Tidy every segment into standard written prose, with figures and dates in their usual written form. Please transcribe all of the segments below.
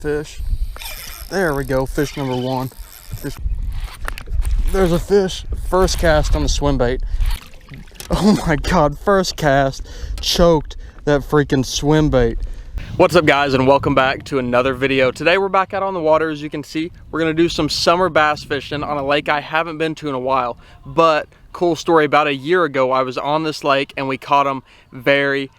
Fish. There we go, fish number one. There's a fish. First cast on the swim bait. Oh my God, first cast choked that freaking swim bait. What's up guys, and welcome back to another video. Today we're back out on the water. As you can see, we're gonna do some summer bass fishing on a lake I haven't been to in a while. But cool story, about a year ago I was on this lake and we caught them very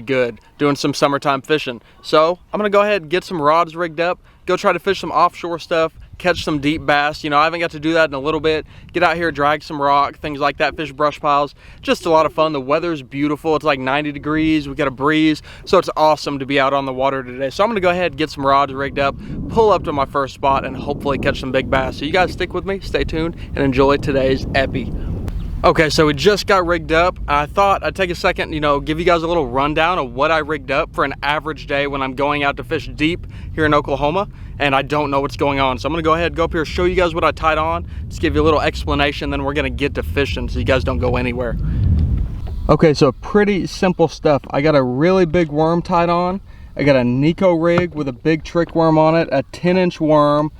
good doing some summertime fishing. So I'm gonna go ahead and get some rods rigged up, go try to fish some offshore stuff, catch some deep bass. You know, I haven't got to do that in a little bit. Get out here, drag some rock, things like that, fish brush piles. Just a lot of fun. The weather's beautiful. It's like 90 degrees. We got a breeze. So it's awesome to be out on the water today. So I'm gonna go ahead and get some rods rigged up, pull up to my first spot, and hopefully catch some big bass. So you guys stick with me, stay tuned, and enjoy today's epi. Okay, so we just got rigged up. I thought I'd take a second, you know, give you guys a little rundown of what I rigged up for an average day when I'm going out to fish deep here in Oklahoma and I don't know what's going on. So I'm gonna go ahead and go up here, show you guys what I tied on, just give you a little explanation, then we're gonna get to fishing so you guys don't go anywhere. Okay, so pretty simple stuff. I got a really big worm tied on. I got a Nico rig with a big trick worm on it, a 10-inch worm,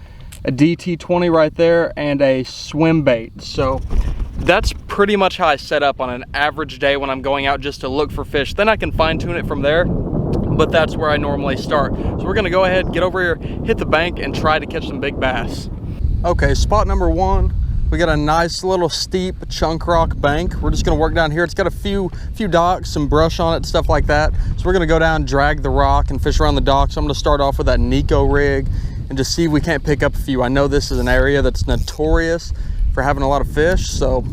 a DT20 right there, and a swim bait. So that's pretty much how I set up on an average day when I'm going out just to look for fish. Then I can fine tune it from there, but that's where I normally start. So we're gonna go ahead, get over here, hit the bank, and try to catch some big bass. Okay, spot number one, we got a nice little steep chunk rock bank. We're just gonna work down here. It's got a few docks, some brush on it, stuff like that. So we're gonna go down, drag the rock, and fish around the dock. So I'm gonna start off with that Nico rig and just see if we can't pick up a few. I know this is an area that's notorious for having a lot of fish, so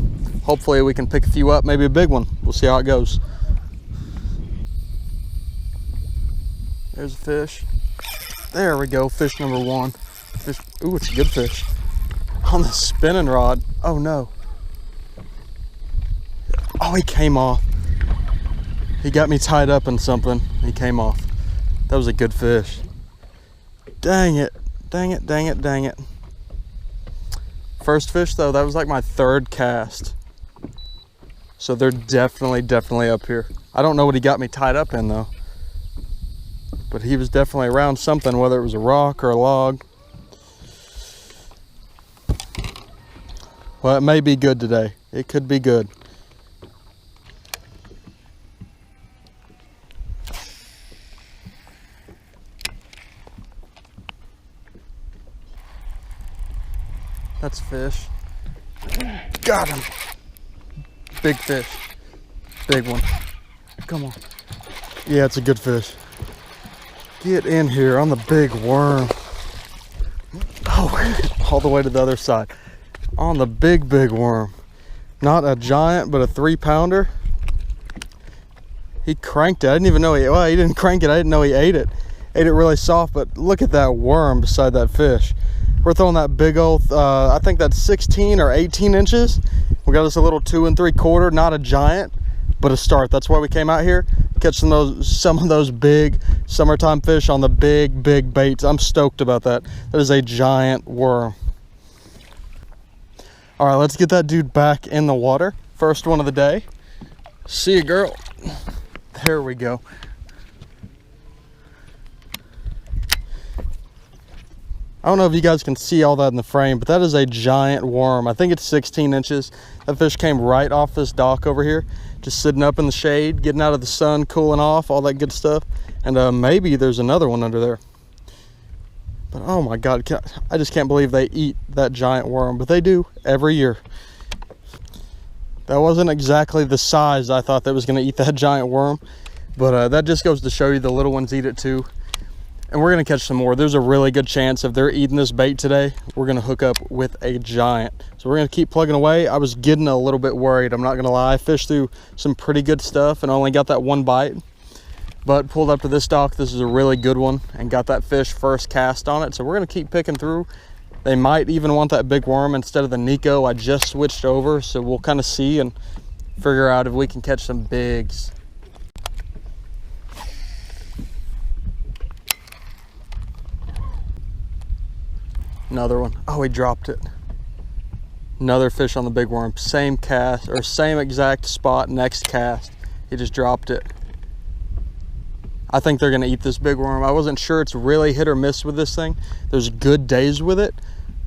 hopefully we can pick a few up, maybe a big one. We'll see how it goes. There's a fish. There we go, fish number one. Fish. Ooh, it's a good fish. On the spinning rod. Oh no. Oh, he came off. He got me tied up in something. He came off. That was a good fish. Dang it. Dang it, dang it, dang it. First fish though, that was like my third cast. So they're definitely up here. I don't know what he got me tied up in though. But he was definitely around something, whether it was a rock or a log. Well, it may be good today. It could be good. That's a fish. Got him. Big fish. Big one. Come on. Yeah, it's a good fish. Get in here on the big worm. Oh, all the way to the other side. On the big worm. Not a giant, but a 3-pounder. He cranked it. I didn't even know he didn't crank it. I didn't know he ate it. Ate it really soft, but look at that worm beside that fish. We're throwing that big old, I think that's 16 or 18 inches. We got us a little 2 3/4, not a giant, but a start. That's why we came out here, catching some of those big summertime fish on the big baits. I'm stoked about that. That is a giant worm. All right, let's get that dude back in the water. First one of the day. See you, girl. There we go. I don't know if you guys can see all that in the frame, but that is a giant worm. I think it's 16 inches. That fish came right off this dock over here, just sitting up in the shade, getting out of the sun, cooling off, all that good stuff. And maybe there's another one under there. But oh my God, I just can't believe they eat that giant worm, but they do every year. That wasn't exactly the size I thought that was gonna eat that giant worm, but that just goes to show you the little ones eat it too. And we're gonna catch some more. There's a really good chance if they're eating this bait today, we're gonna hook up with a giant. So we're gonna keep plugging away. I was getting a little bit worried, I'm not gonna lie. I fished through some pretty good stuff and only got that one bite, but pulled up to this dock. This is a really good one and got that fish first cast on it. So we're gonna keep picking through. They might even want that big worm instead of the Nico I just switched over. So we'll kind of see and figure out if we can catch some bigs. Another one. Oh, he dropped it. Another fish on the big worm. Same cast, or same exact spot, next cast. He just dropped it. I think they're gonna eat this big worm. I wasn't sure. It's really hit or miss with this thing. There's good days with it,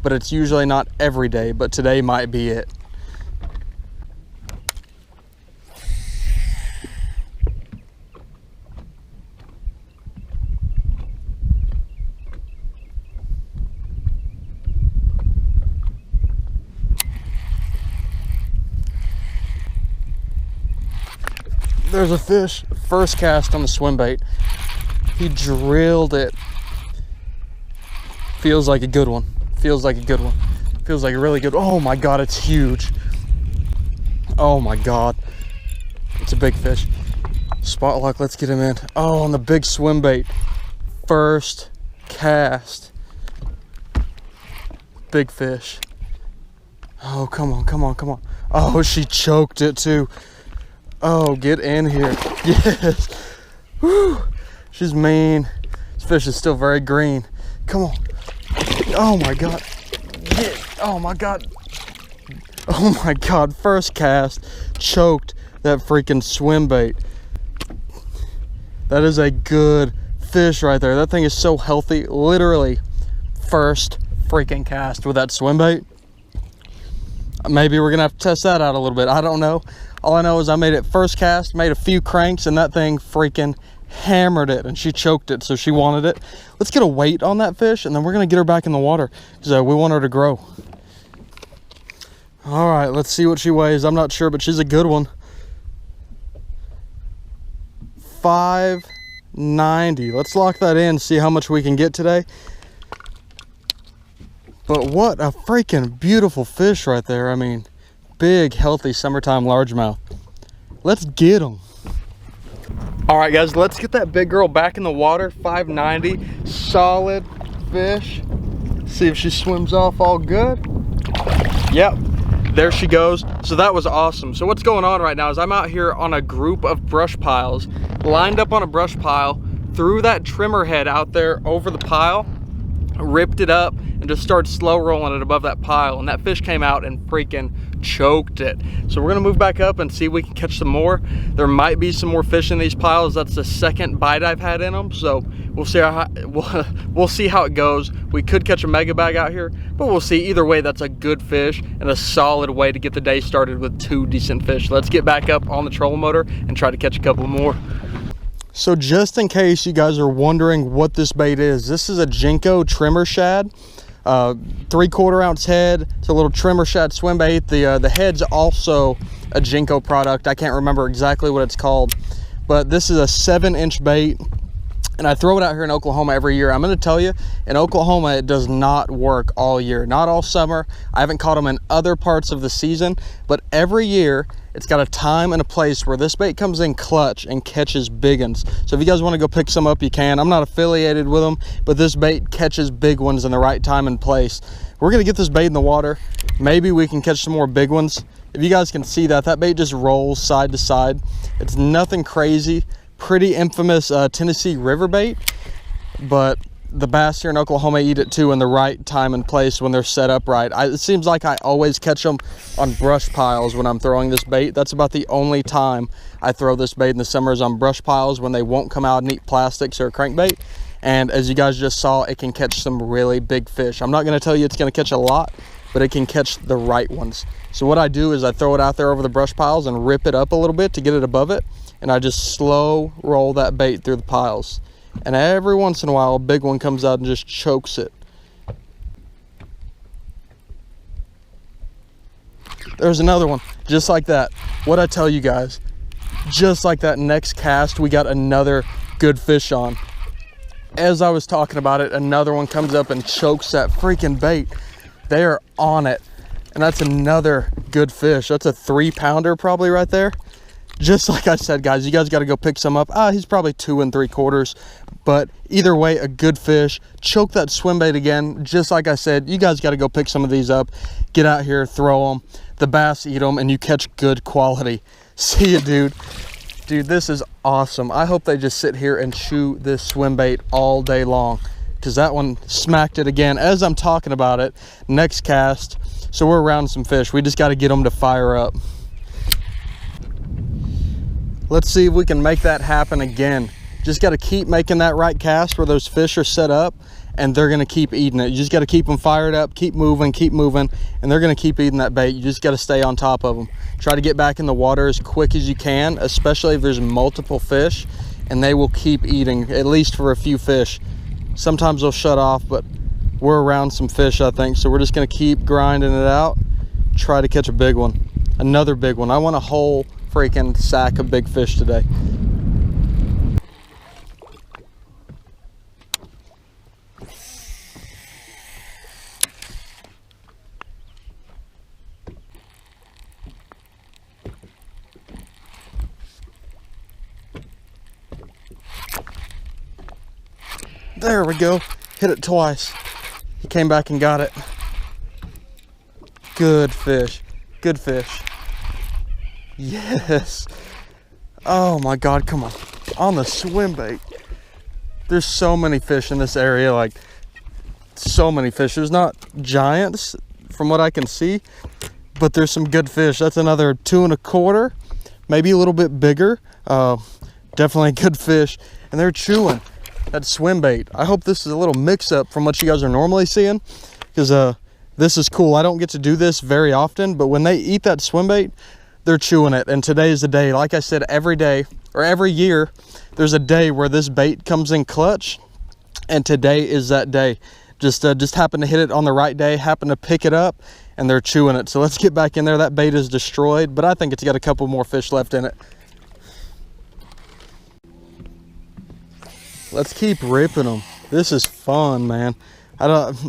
but it's usually not every day, but today might be it. There's a fish. First cast on the swim bait. He drilled it. Feels like a good one. Feels like a good one. Feels like a really good. Oh my God, it's huge. Oh my God. It's a big fish. Spot lock, let's get him in. Oh, on the big swim bait. First cast. Big fish. Oh, come on, come on, come on. Oh, she choked it too. Oh, get in here. Yes. Whew. She's mean. This fish is still very green. Come on. Oh my God. Yeah. Oh my God. Oh my God. First cast. Choked that freaking swim bait. That is a good fish right there. That thing is so healthy. Literally first freaking cast with that swim bait. Maybe we're gonna have to test that out a little bit. I don't know. All I know is I made it first cast, made a few cranks, and that thing freaking hammered it, and she choked it, so she wanted it. Let's get a weight on that fish, and then we're gonna get her back in the water because we want her to grow. All right, let's see what she weighs. I'm not sure, but she's a good one. 590. Let's lock that in, see how much we can get today. But what a freaking beautiful fish right there. I mean, big, healthy summertime largemouth. Let's get them. All right, guys, let's get that big girl back in the water. 590, solid fish. See if she swims off all good. Yep, there she goes. So that was awesome. So what's going on right now is I'm out here on a group of brush piles, lined up on a brush pile, threw that trimmer head out there over the pile, ripped it up, and just started slow rolling it above that pile, and that fish came out and freaking choked it. So we're gonna move back up and see if we can catch some more. There might be some more fish in these piles. That's the second bite I've had in them, so we'll see we'll see how it goes. We could catch a mega bag out here, but we'll see. Either way, that's a good fish and a solid way to get the day started with 2 decent fish. Let's get back up on the trolling motor and try to catch a couple more. So just in case you guys are wondering what this bait is, this is a Jinko trimmer shad. 3/4 ounce head. It's a little trimmer shad swim bait. The head's also a Jinko product. I can't remember exactly what it's called, but this is a 7-inch bait, and I throw it out here in Oklahoma every year. I'm going to tell you, in Oklahoma, it does not work all year, not all summer. I haven't caught them in other parts of the season, but every year it's got a time and a place where this bait comes in clutch and catches big ones. So if you guys want to go pick some up, you can. I'm not affiliated with them, but this bait catches big ones in the right time and place. We're going to get this bait in the water. Maybe we can catch some more big ones. If you guys can see that bait just rolls side to side. It's nothing crazy. Pretty infamous Tennessee river bait, but the bass here in Oklahoma eat it too in the right time and place when they're set up right. It seems like I always catch them on brush piles when I'm throwing this bait. That's about the only time I throw this bait in the summer, is on brush piles when they won't come out and eat plastics or crankbait. And as you guys just saw, it can catch some really big fish. I'm not going to tell you it's going to catch a lot, but it can catch the right ones. So what I do is I throw it out there over the brush piles and rip it up a little bit to get it above it, and I just slow roll that bait through the piles. And every once in a while, a big one comes out and just chokes it. There's another one, just like that. What'd I tell you guys? Just like that, next cast, we got another good fish on. As I was talking about it, another one comes up and chokes that freaking bait. They are on it. And that's another good fish. That's a 3-pounder probably right there. Just like I said, guys, you guys got to go pick some up. He's probably 2 3/4, but either way, a good fish. Choke that swim bait again. Just like I said, you guys got to go pick some of these up. Get out here, throw them. The bass eat them, and you catch good quality. See you, dude. Dude, this is awesome. I hope they just sit here and chew this swim bait all day long, because that one smacked it again as I'm talking about it. Next cast. So we're around some fish. We just got to get them to fire up. Let's see if we can make that happen again. Just got to keep making that right cast where those fish are set up, and they're going to keep eating it. You just got to keep them fired up, keep moving, and they're going to keep eating that bait. You just got to stay on top of them. Try to get back in the water as quick as you can, especially if there's multiple fish, and they will keep eating, at least for a few fish. Sometimes they'll shut off, but we're around some fish, I think, so we're just going to keep grinding it out, try to catch a big one, another big one. I want a whole freaking sack of big fish today. There we go. Hit it twice. He came back and got it. Good fish. Good fish. Yes. Oh my God, come on the swim bait. There's so many fish in this area, like so many fish. There's not giants from what I can see, but there's some good fish. That's another 2 1/4, maybe a little bit bigger. Definitely a good fish, and they're chewing that swim bait. I hope this is a little mix up from what you guys are normally seeing, because this is cool. I don't get to do this very often, but when they eat that swim bait, they're chewing it. And today is the day. Like I said, every day or every year there's a day where this bait comes in clutch, and today is that day. Just happen to hit it on the right day, happen to pick it up, and they're chewing it. So let's get back in there. That bait is destroyed, but I think it's got a couple more fish left in it. Let's keep ripping them. This is fun, man. I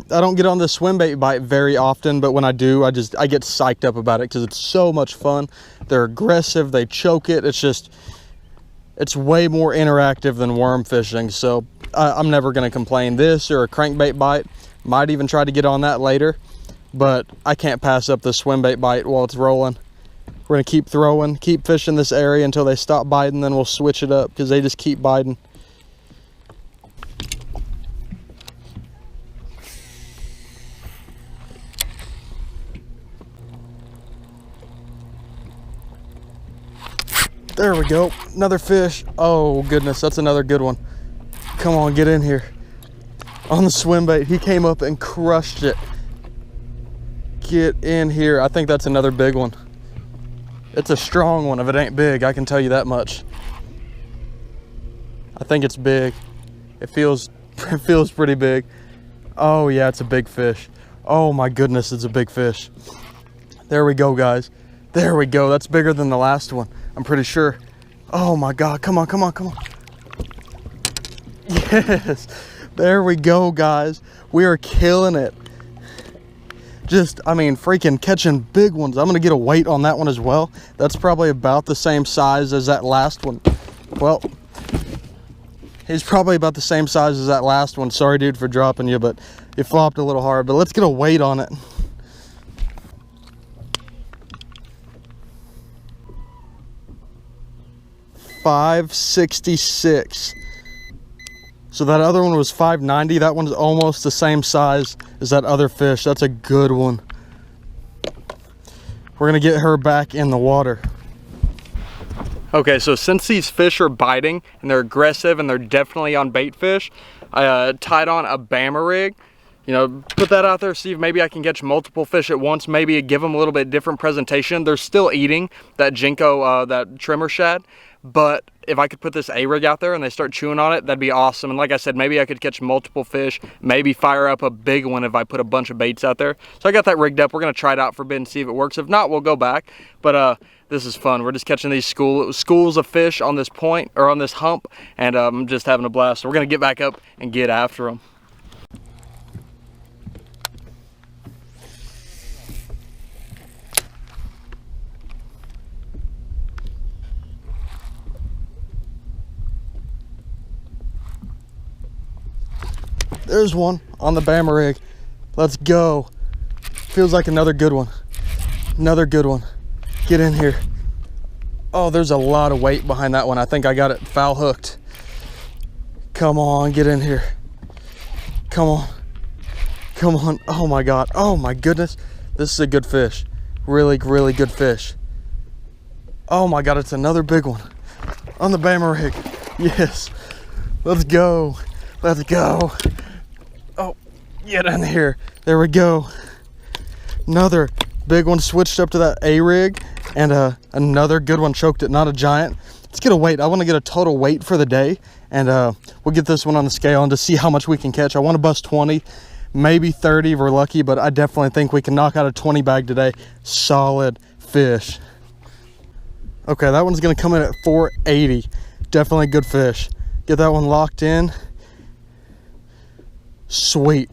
don't get on the swim bait bite very often, but when I do, I get psyched up about it because it's so much fun. They're aggressive, they choke it. It's way more interactive than worm fishing, so I'm never gonna complain. This or a crankbait bite, might even try to get on that later, but I can't pass up the swim bait bite while it's rolling. We're gonna keep throwing, keep fishing this area until they stop biting, then we'll switch it up because they just keep biting. There we go, another fish. Oh goodness, that's another good one. Come on, get in here. On the swim bait, he came up and crushed it. Get in here. I think that's another big one. It's a strong one if it ain't big, I can tell you that much. I think it's big. It feels pretty big. Oh yeah, it's a big fish. Oh my goodness, it's a big fish. There we go, guys. There we go. That's bigger than the last one, I'm pretty sure. Oh my God, come on, come on, come on. Yes, there we go, guys. We are killing it. I mean, freaking catching big ones. I'm gonna get a weight on that one as well. That's probably about the same size as that last one. Well, he's probably about the same size as that last one. Sorry, dude, for dropping you, but you flopped a little hard. But let's get a weight on it. $5.66. So that other one was $5.90. That one's almost the same size as that other fish. That's a good one. We're gonna get her back in the water. Okay, so since these fish are biting and they're aggressive and they're definitely on bait fish, I tied on a Bama rig. You know, put that out there, see if maybe I can catch multiple fish at once, maybe give them a little bit different presentation. They're still eating that Jinko, that trimmer shad, but if I could put this A-rig out there and they start chewing on it, that'd be awesome. And like I said, maybe I could catch multiple fish, maybe fire up a big one if I put a bunch of baits out there. So I got that rigged up. We're gonna try it out for a bit and see if it works. If not, we'll go back. But this is fun. We're just catching these schools of fish on this point, or on this hump, and I'm just having a blast. So we're gonna get back up and get after them. There's one on the Bama rig. Let's go. Feels like another good one. Another good one. Get in here. Oh, there's a lot of weight behind that one. I think I got it foul hooked. Come on, get in here. Come on. Come on. Oh my God. Oh my goodness. This is a good fish. Really, really good fish. Oh my God, it's another big one on the Bama rig. Yes. Let's go. Let's go. Oh, get in here. There we go. Another big one switched up to that A-rig, and another good one choked it, not a giant. Let's get a weight. I want to get a total weight for the day, and we'll get this one on the scale and to see how much we can catch. I want to bust 20, maybe 30 if we're lucky, but I definitely think we can knock out a 20 bag today. Solid fish. Okay, that one's going to come in at 480. Definitely good fish. Get that one locked in. Sweet.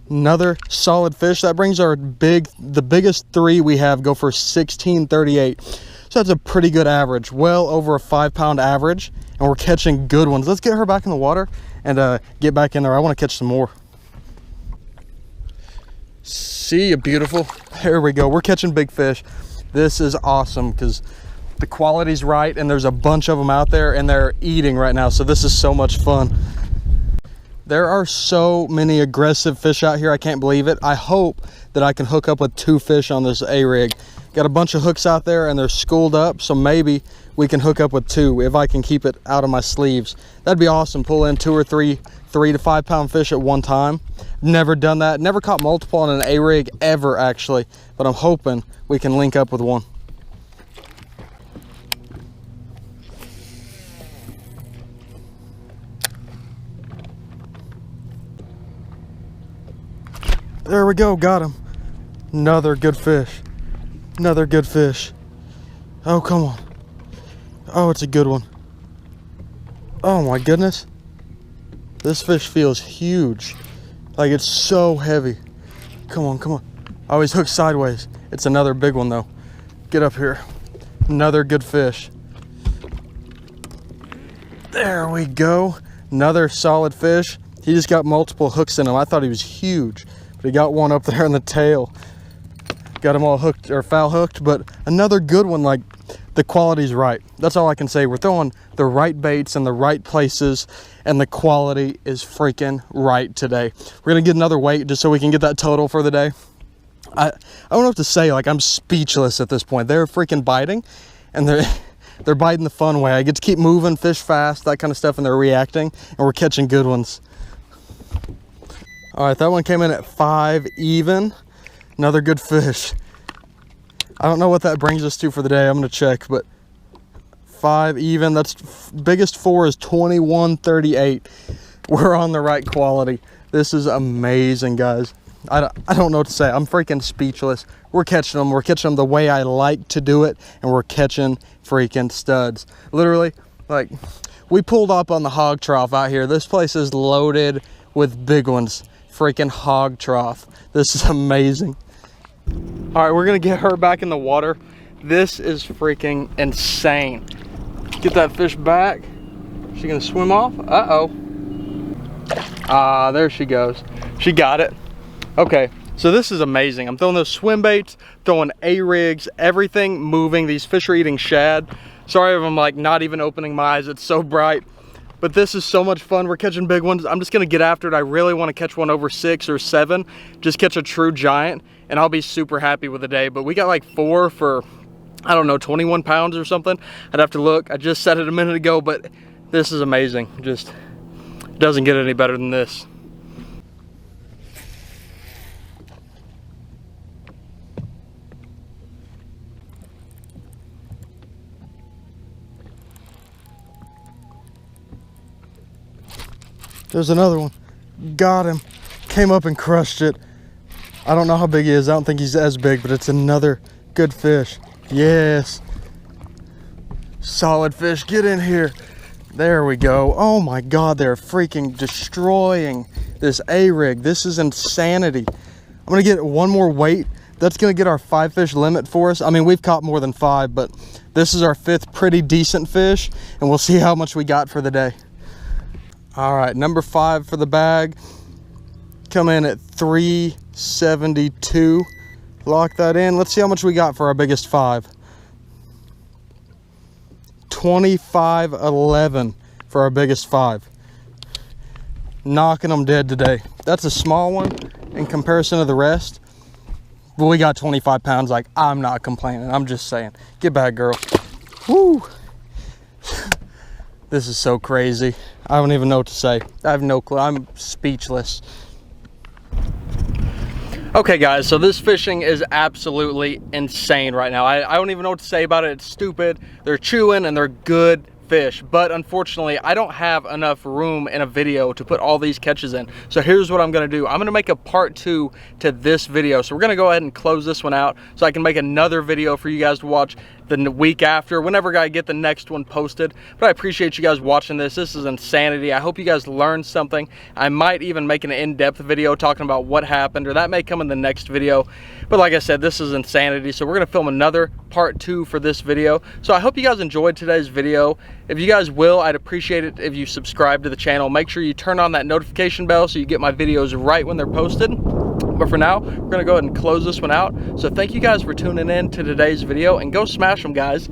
Another solid fish. That brings our the biggest three we have go for 1638. So that's a pretty good average, well over a 5-pound average, and we're catching good ones. Let's get her back in the water and get back in there. I want to catch some more. See you, beautiful. There we go. We're catching big fish. This is awesome because the quality's right, and there's a bunch of them out there, and they're eating right now. So this is so much fun. There are so many aggressive fish out here. I can't believe it. I hope that I can hook up with 2 fish on this A-rig. Got a bunch of hooks out there and they're schooled up, so maybe we can hook up with 2 if I can keep it out of my sleeves. That'd be awesome. Pull in 2 or 3 to 5 pound fish at one time. Never done that. Never caught multiple on an A-rig ever, actually, but I'm hoping we can link up with one. There we go, got him. Another good fish. Another good fish. Oh, come on. Oh, it's a good one. Oh my goodness. This fish feels huge. Like, it's so heavy. Come on, come on. Oh, he's hooked sideways. It's another big one though. Get up here. Another good fish. There we go. Another solid fish. He just got multiple hooks in him. I thought he was huge. He got one up there in the tail. Got him all hooked or foul hooked, but another good one. Like, the quality's right. That's all I can say. We're throwing the right baits in the right places, and the quality is freaking right today. We're gonna get another weight just so we can get that total for the day. I don't know what to say. Like, I'm speechless at this point. They're freaking biting, and they're biting the fun way. I get to keep moving, fish fast, that kind of stuff, and they're reacting, and we're catching good ones. All right, that one came in at 5 even. Another good fish. I don't know what that brings us to for the day. I'm gonna check, but 5 even. That's biggest 4 is 2138. We're on the right quality. This is amazing, guys. I don't know what to say. I'm freaking speechless. We're catching them. We're catching them the way I like to do it, and we're catching freaking studs. Literally, like, we pulled up on the hog trough out here. This place is loaded with big ones. Freaking hog trough. This is amazing. All right, we're gonna get her back in the water. This is freaking insane. Get that fish back. She gonna swim off? Uh-oh. Ah, there she goes. She got it. Okay, so this is amazing. I'm throwing those swim baits, throwing A-rigs, everything moving. These fish are eating shad. Sorry if I'm like not even opening my eyes. It's so bright. But this is so much fun. We're catching big ones. I'm just gonna get after it. I really wanna catch one over 6 or 7. Just catch a true giant, and I'll be super happy with the day. But we got like 4 for, I don't know, 21 pounds or something. I'd have to look. I just said it a minute ago, but this is amazing. Just doesn't get any better than this. There's another one. Got him. Came up and crushed it. I don't know how big he is. I don't think he's as big, but it's another good fish. Yes. Solid fish. Get in here. There we go. Oh my God, they're freaking destroying this A-rig. This is insanity. I'm gonna get one more weight. That's gonna get our 5 fish limit for us. I mean, we've caught more than 5, but this is our 5th pretty decent fish, and we'll see how much we got for the day. All right, number 5 for the bag. Come in at 372. Lock that in. Let's see how much we got for our biggest 5. 25.11 for our biggest 5. Knocking them dead today. That's a small one in comparison to the rest, but we got 25 pounds. Like, I'm not complaining. I'm just saying. Get back, girl. Woo. This is so crazy. I don't even know what to say. I have no clue. I'm speechless. Okay guys, so this fishing is absolutely insane right now. I don't even know what to say about it. It's stupid. They're chewing and they're good fish, but unfortunately I don't have enough room in a video to put all these catches in. So here's what I'm gonna do. I'm gonna make a part 2 to this video. So we're gonna go ahead and close this one out so I can make another video for you guys to watch the week after, whenever I get the next one posted. But I appreciate you guys watching this. This is insanity. I hope you guys learned something. I might even make an in-depth video talking about what happened, or that may come in the next video. But like I said, this is insanity. So we're gonna film another part 2 for this video. So I hope you guys enjoyed today's video. If you guys will, I'd appreciate it if you subscribe to the channel. Make sure you turn on that notification bell so you get my videos right when they're posted. But for now, we're gonna go ahead and close this one out. So thank you guys for tuning in to today's video, and go smash them, guys.